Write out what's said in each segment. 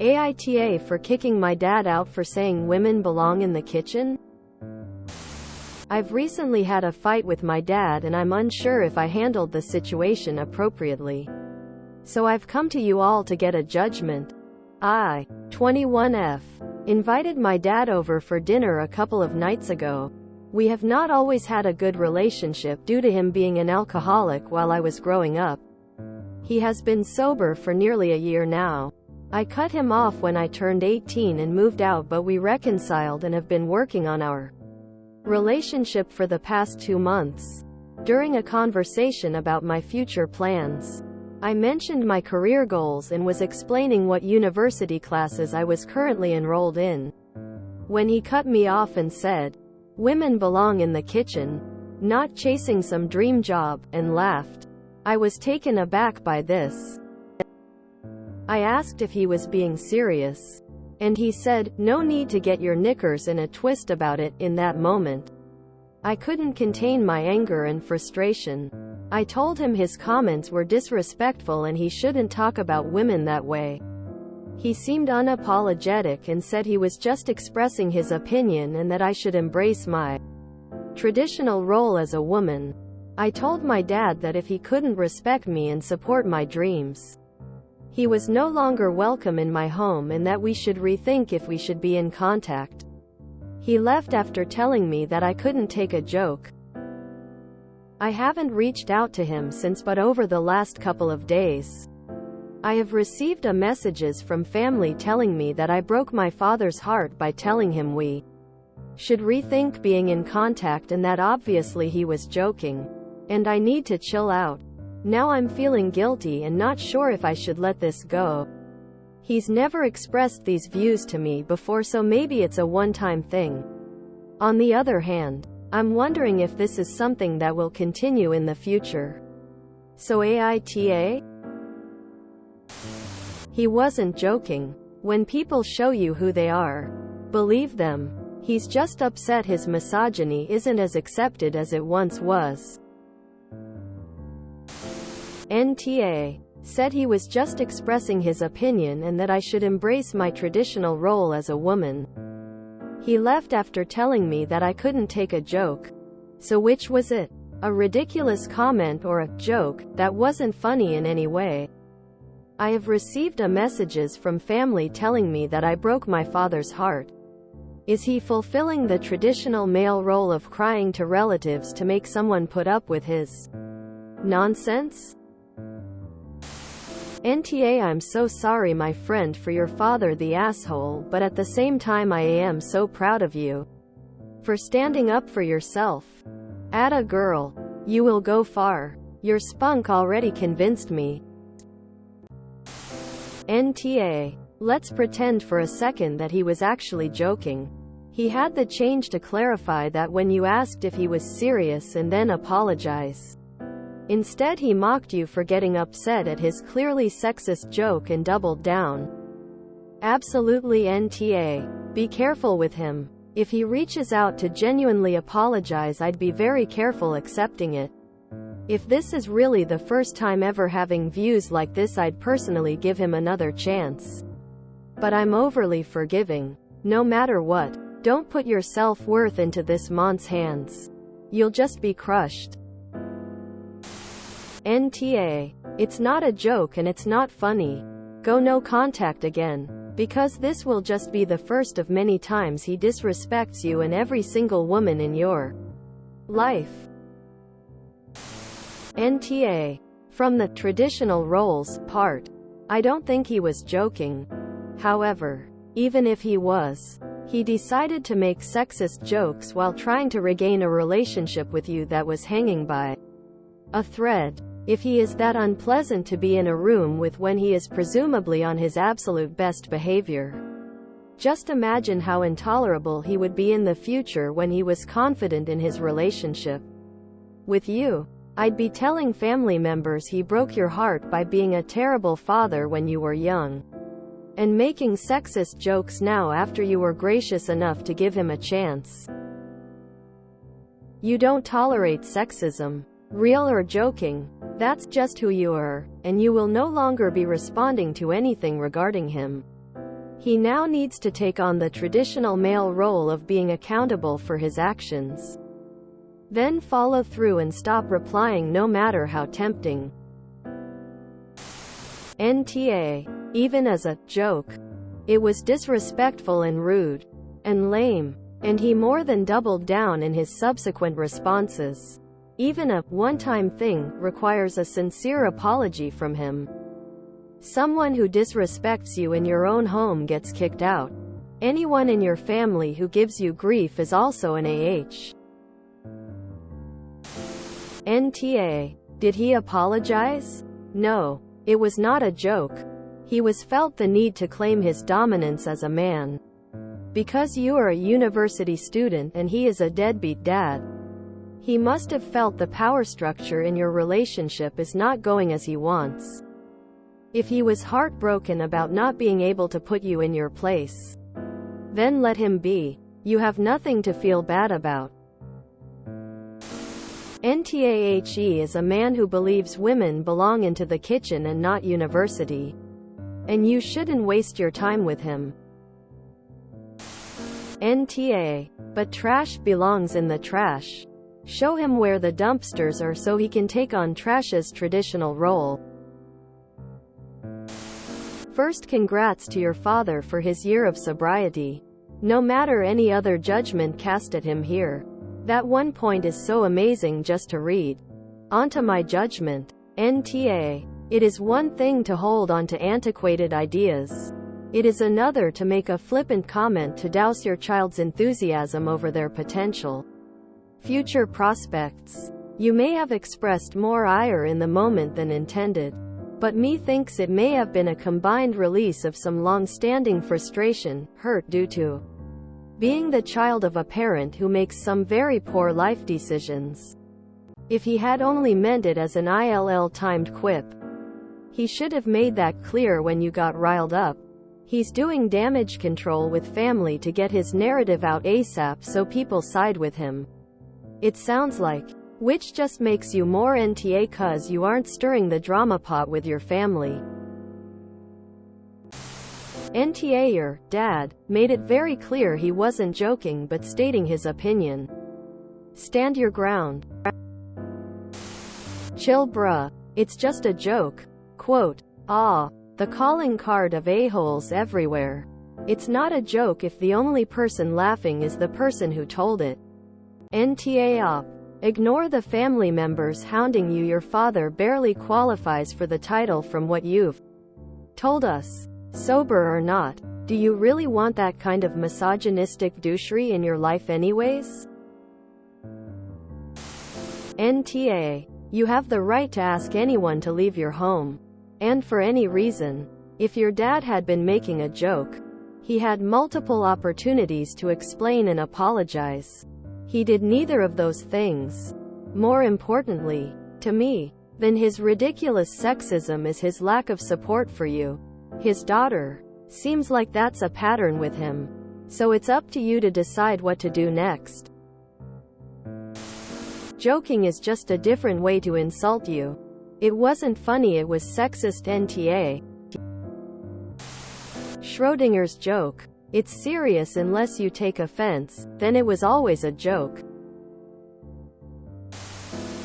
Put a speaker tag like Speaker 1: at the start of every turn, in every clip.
Speaker 1: AITA for kicking my dad out for saying women belong in the kitchen? I've recently had a fight with my dad and I'm unsure if I handled the situation appropriately. So I've come to you all to get a judgment. I, 21F, invited my dad over for dinner a couple of nights ago. We have not always had a good relationship due to him being an alcoholic while I was growing up. He has been sober for nearly a year now. I cut him off when I turned 18 and moved out, but we reconciled and have been working on our relationship for the past 2 months. During a conversation about my future plans, I mentioned my career goals and was explaining what university classes I was currently enrolled in, when he cut me off and said, "Women belong in the kitchen, not chasing some dream job," and laughed. I was taken aback by this. I asked if he was being serious, and he said, "No need to get your knickers in a twist about it." In that moment, I couldn't contain my anger and frustration. I told him his comments were disrespectful and he shouldn't talk about women that way. He seemed unapologetic and said he was just expressing his opinion and that I should embrace my traditional role as a woman. I told my dad that if he couldn't respect me and support my dreams, he was no longer welcome in my home and that we should rethink if we should be in contact. He left after telling me that I couldn't take a joke. I haven't reached out to him since, but over the last couple of days, I have received messages from family telling me that I broke my father's heart by telling him we should rethink being in contact and that obviously he was joking, and I need to chill out. Now I'm feeling guilty and not sure if I should let this go. He's never expressed these views to me before, so maybe it's a one-time thing. On the other hand, I'm wondering if this is something that will continue in the future. So AITA? He wasn't joking. When people show you who they are, believe them. He's just upset his misogyny isn't as accepted as it once was. NTA said he was just expressing his opinion and that I should embrace my traditional role as a woman. He left after telling me that I couldn't take a joke. So which was it? A ridiculous comment or a joke that wasn't funny in any way? I have received messages from family telling me that I broke my father's heart. Is he fulfilling the traditional male role of crying to relatives to make someone put up with his nonsense? NTA, I'm so sorry, my friend, for your father the asshole, but at the same time I am so proud of you for standing up for yourself. Atta girl. You will go far. Your spunk already convinced me. NTA. Let's pretend for a second that he was actually joking. He had the change to clarify that when you asked if he was serious and then apologize. Instead he mocked you for getting upset at his clearly sexist joke and doubled down. Absolutely NTA. Be careful with him. If he reaches out to genuinely apologize, I'd be very careful accepting it. If this is really the first time ever having views like this, I'd personally give him another chance. But I'm overly forgiving. No matter what, don't put your self-worth into this man's hands. You'll just be crushed. NTA. It's not a joke and it's not funny. Go no contact again. Because this will just be the first of many times he disrespects you and every single woman in your life. NTA. From the traditional roles part, I don't think he was joking. However, even if he was, he decided to make sexist jokes while trying to regain a relationship with you that was hanging by a thread. If he is that unpleasant to be in a room with when he is presumably on his absolute best behavior, just imagine how intolerable he would be in the future when he was confident in his relationship with you. I'd be telling family members he broke your heart by being a terrible father when you were young, and making sexist jokes now after you were gracious enough to give him a chance. You don't tolerate sexism, real or joking. That's just who you are, and you will no longer be responding to anything regarding him. He now needs to take on the traditional male role of being accountable for his actions. Then follow through and stop replying no matter how tempting. NTA. Even as a joke. It was disrespectful and rude. And lame. And he more than doubled down in his subsequent responses. Even a one-time thing requires a sincere apology from him. Someone who disrespects you in your own home gets kicked out. Anyone in your family who gives you grief is also an AH. NTA. Did he apologize? No. It was not a joke. He was felt the need to claim his dominance as a man. Because you are a university student and he is a deadbeat dad. He must have felt the power structure in your relationship is not going as he wants. If he was heartbroken about not being able to put you in your place, then let him be. You have nothing to feel bad about. NTAHE is a man who believes women belong into the kitchen and not university. And you shouldn't waste your time with him. NTA. But trash belongs in the trash. Show him where the dumpsters are so he can take on trash's traditional role. First, congrats to your father for his year of sobriety. No matter any other judgment cast at him here. That one point is so amazing just to read. Onto my judgment. NTA. It is one thing to hold on to antiquated ideas. It is another to make a flippant comment to douse your child's enthusiasm over their potential future prospects. You may have expressed more ire in the moment than intended. But me thinks it may have been a combined release of some long-standing frustration, hurt due to being the child of a parent who makes some very poor life decisions. If he had only meant it as an ILL-timed quip, he should have made that clear when you got riled up. He's doing damage control with family to get his narrative out ASAP so people side with him. It sounds like. Which just makes you more NTA cause you aren't stirring the drama pot with your family. NTA. Your dad made it very clear he wasn't joking but stating his opinion. Stand your ground. Chill bruh. It's just a joke. Quote. The calling card of a-holes everywhere. It's not a joke if the only person laughing is the person who told it. NTA op. Ignore the family members hounding you. Your father barely qualifies for the title from what you've told us. Sober or not, do you really want that kind of misogynistic douchery in your life anyways? NTA. You have the right to ask anyone to leave your home. And for any reason. If your dad had been making a joke, he had multiple opportunities to explain and apologize. He did neither of those things. More importantly, to me, than his ridiculous sexism is his lack of support for you. His daughter. Seems like that's a pattern with him. So it's up to you to decide what to do next. Joking is just a different way to insult you. It wasn't funny, it was sexist. NTA. Schrodinger's joke. It's serious unless you take offense, then it was always a joke.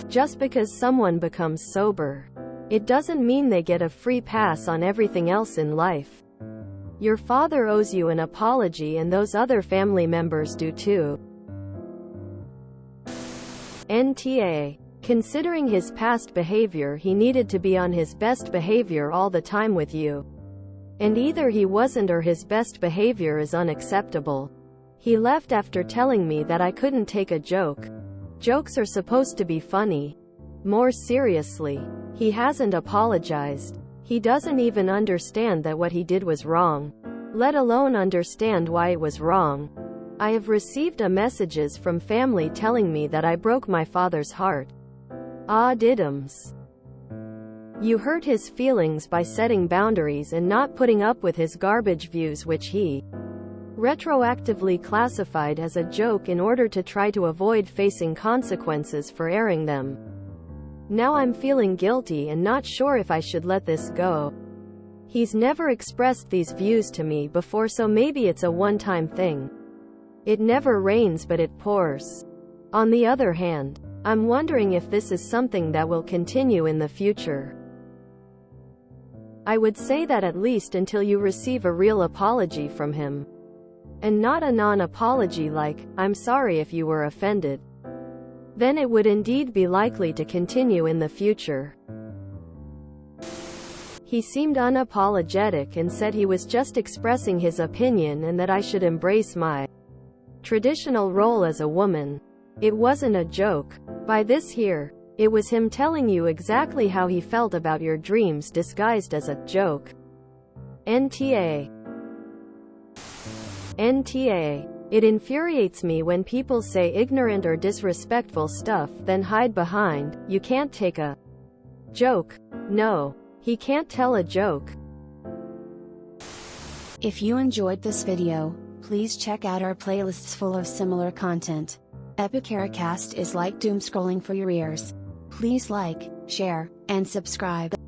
Speaker 1: Just because someone becomes sober, it doesn't mean they get a free pass on everything else in life. Your father owes you an apology and those other family members do too. NTA. Considering his past behavior, he needed to be on his best behavior all the time with you. And either he wasn't or his best behavior is unacceptable. He left after telling me that I couldn't take a joke. Jokes are supposed to be funny. More seriously, he hasn't apologized. He doesn't even understand that what he did was wrong, let alone understand why it was wrong. I have received messages from family telling me that I broke my father's heart. Diddums. You hurt his feelings by setting boundaries and not putting up with his garbage views, which he retroactively classified as a joke in order to try to avoid facing consequences for airing them. Now I'm feeling guilty and not sure if I should let this go. He's never expressed these views to me before, so maybe it's a one-time thing. It never rains but it pours. On the other hand, I'm wondering if this is something that will continue in the future. I would say that at least until you receive a real apology from him. And not a non-apology like, "I'm sorry if you were offended." Then it would indeed be likely to continue in the future. He seemed unapologetic and said he was just expressing his opinion and that I should embrace my traditional role as a woman. It wasn't a joke. By this here, it was him telling you exactly how he felt about your dreams disguised as a joke. NTA. NTA. It infuriates me when people say ignorant or disrespectful stuff then hide behind, "You can't take a joke." No. He can't tell a joke.
Speaker 2: If you enjoyed this video, please check out our playlists full of similar content. AmITheAsshole is like doom scrolling for your ears. Please like, share, and subscribe.